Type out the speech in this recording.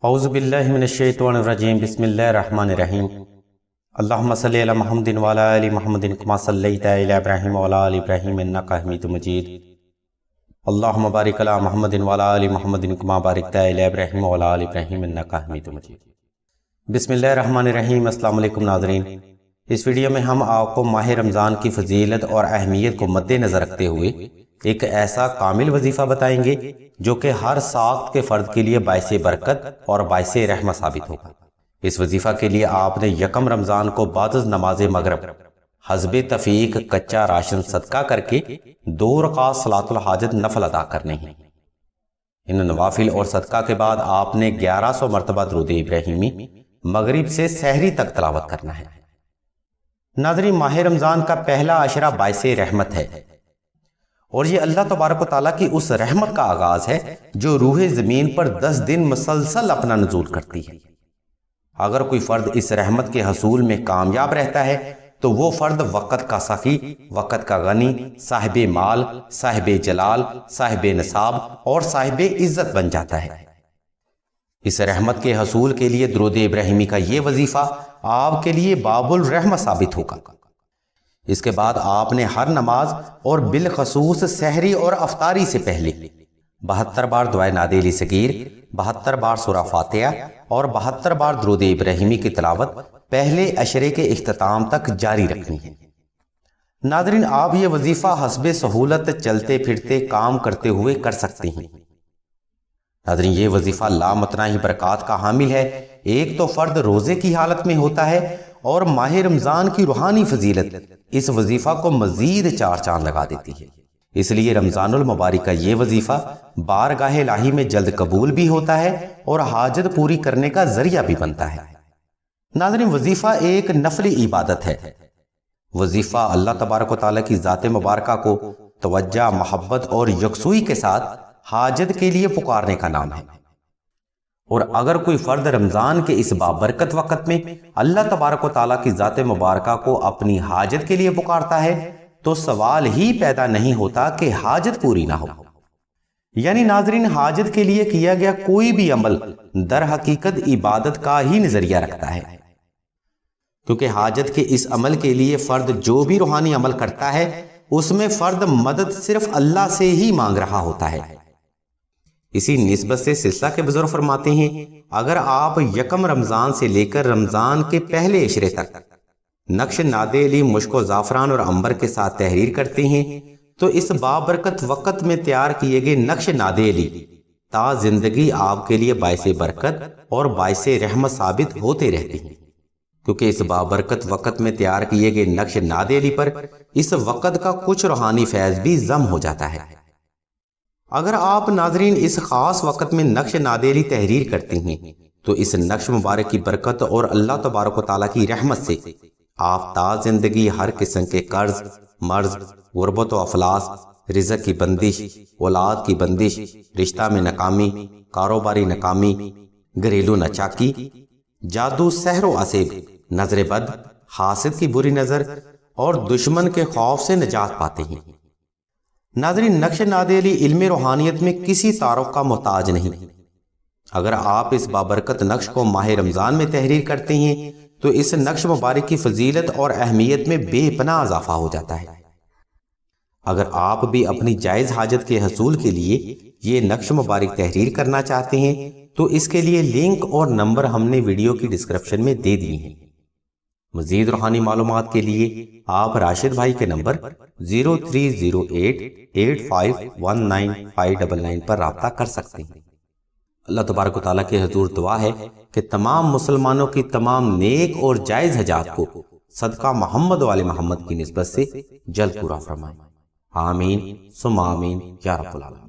اعوذ باللہ من الشیطان الرجیم بسم اللہ الرحمن الرحیم اللہم صلی علی محمد وعلی آل محمد کما صلیت علی ابراہیم وعلی آل ابراہیم انک حمید مجید اللہم بارک علی محمد وعلی آل محمد کما بارکت علی ابراہیم وعلی آل ابراہیم انک حمید مجید۔ بسم اللہ الرحمن الرحیم۔ السلام علیکم ناظرین، اس ویڈیو میں ہم آپ کو ماہ رمضان کی فضیلت اور اہمیت کو مد نظر رکھتے ہوئے ایک ایسا کامل وظیفہ بتائیں گے جو کہ ہر ساخت کے فرد کے لیے باعث برکت اور باعث رحمت ثابت ہوگا۔ اس وظیفہ کے لیے آپ نے یکم رمضان کو بعد از نماز مغرب حسب تفیق کچا راشن صدقہ کر کے 2 رکعت صلاۃ الحاجت نفل ادا کرنے ہیں۔ ان نوافل اور صدقہ کے بعد آپ نے 1100 مرتبہ درود ابراہیمی مغرب سے سحری تک تلاوت کرنا ہے۔ ناظرین، ماہ رمضان کا پہلا عشرہ باعث رحمت ہے، اور یہ اللہ تبارک و تعالیٰ کی اس رحمت کا آغاز ہے جو روح زمین پر 10 دن مسلسل اپنا نزول کرتی ہے۔ اگر کوئی فرد اس رحمت کے حصول میں کامیاب رہتا ہے تو وہ فرد وقت کا سخی، وقت کا غنی، صاحب مال، صاحب جلال، صاحب نصاب اور صاحب عزت بن جاتا ہے۔ اس رحمت کے حصول کے لیے درود ابراہیمی کا یہ وظیفہ آپ کے لیے باب الرحمت ثابت ہوگا۔ اس کے بعد آپ نے ہر نماز اور بالخصوص سحری اور افطاری سے پہلے 72 بار دعائے نادے علی صغیر، 72 بار سورہ فاتحہ اور 72 بار درود ابراہیمی کی تلاوت پہلے عشرے کے اختتام تک جاری رکھنی ہے۔ ناظرین، آپ یہ وظیفہ حسب سہولت چلتے پھرتے کام کرتے ہوئے کر سکتے ہیں۔ ناظرین، یہ وظیفہ لامتناہی برکات کا حامل ہے۔ ایک تو فرد روزے کی حالت میں ہوتا ہے، اور ماہ رمضان کی روحانی فضیلت اس وظیفہ کو مزید 4 چاند لگا دیتی ہے۔ اس لیے رمضان المبارک کا یہ وظیفہ بارگاہ الہی میں جلد قبول بھی ہوتا ہے اور حاجت پوری کرنے کا ذریعہ بھی بنتا ہے۔ ناظرین، وظیفہ ایک نفلی عبادت ہے۔ وظیفہ اللہ تبارک و تعالیٰ کی ذات مبارکہ کو توجہ، محبت اور یکسوئی کے ساتھ حاجت کے لیے پکارنے کا نام ہے، اور اگر کوئی فرد رمضان کے اس بابرکت وقت میں اللہ تبارک و تعالیٰ کی ذات مبارکہ کو اپنی حاجت کے لیے پکارتا ہے تو سوال ہی پیدا نہیں ہوتا کہ حاجت پوری نہ ہو۔ یعنی ناظرین، حاجت کے لیے کیا گیا کوئی بھی عمل در حقیقت عبادت کا ہی نظریہ رکھتا ہے، کیونکہ حاجت کے اس عمل کے لیے فرد جو بھی روحانی عمل کرتا ہے اس میں فرد مدد صرف اللہ سے ہی مانگ رہا ہوتا ہے۔ اسی نسبت سے سلسلہ کے بزرگ فرماتے ہیں، اگر آپ یکم رمضان سے لے کر رمضان کے پہلے عشرے تک نقش نادے علی مشک و زعفران اور عنبر کے ساتھ تحریر کرتے ہیں تو اس بابرکت وقت میں تیار کیے گئے نقش نادے علی تا زندگی آپ کے لیے باعث برکت اور باعث رحمت ثابت ہوتے رہتے ہیں، کیونکہ اس بابرکت وقت میں تیار کیے گئے نقش نادے علی پر اس وقت کا کچھ روحانی فیض بھی ضم ہو جاتا ہے۔ اگر آپ ناظرین اس خاص وقت میں نقش نادے علی تحریر کرتے ہیں تو اس نقش مبارک کی برکت اور اللہ تبارک و تعالیٰ کی رحمت سے آپ تا زندگی ہر قسم کے قرض، مرض، غربت و افلاس، رزق کی بندش، اولاد کی بندش، رشتہ میں ناکامی، کاروباری ناکامی، گھریلو ناچاکی، جادو، سحر و عصیب، نظر بد، حاسد کی بری نظر اور دشمن کے خوف سے نجات پاتے ہیں۔ ناظرین، نقش نادے علی علم روحانیت میں کسی تعارف کا محتاج نہیں۔ اگر آپ اس بابرکت نقش کو ماہ رمضان میں تحریر کرتے ہیں تو اس نقش مبارک کی فضیلت اور اہمیت میں بے پناہ اضافہ ہو جاتا ہے۔ اگر آپ بھی اپنی جائز حاجت کے حصول کے لیے یہ نقش مبارک تحریر کرنا چاہتے ہیں تو اس کے لیے لنک اور نمبر ہم نے ویڈیو کی ڈسکرپشن میں دے دیے ہیں۔ مزید روحانی معلومات کے لیے آپ راشد بھائی کے نمبر 0308851999 پر رابطہ کر سکتے ہیں۔ اللہ تبارک و تعالیٰ کے حضور دعا ہے کہ تمام مسلمانوں کی تمام نیک اور جائز حاجات کو صدقہ محمد و آل محمد کی نسبت سے جلد پورا فرمائے۔ آمین ثم آمین یا رب العالمین۔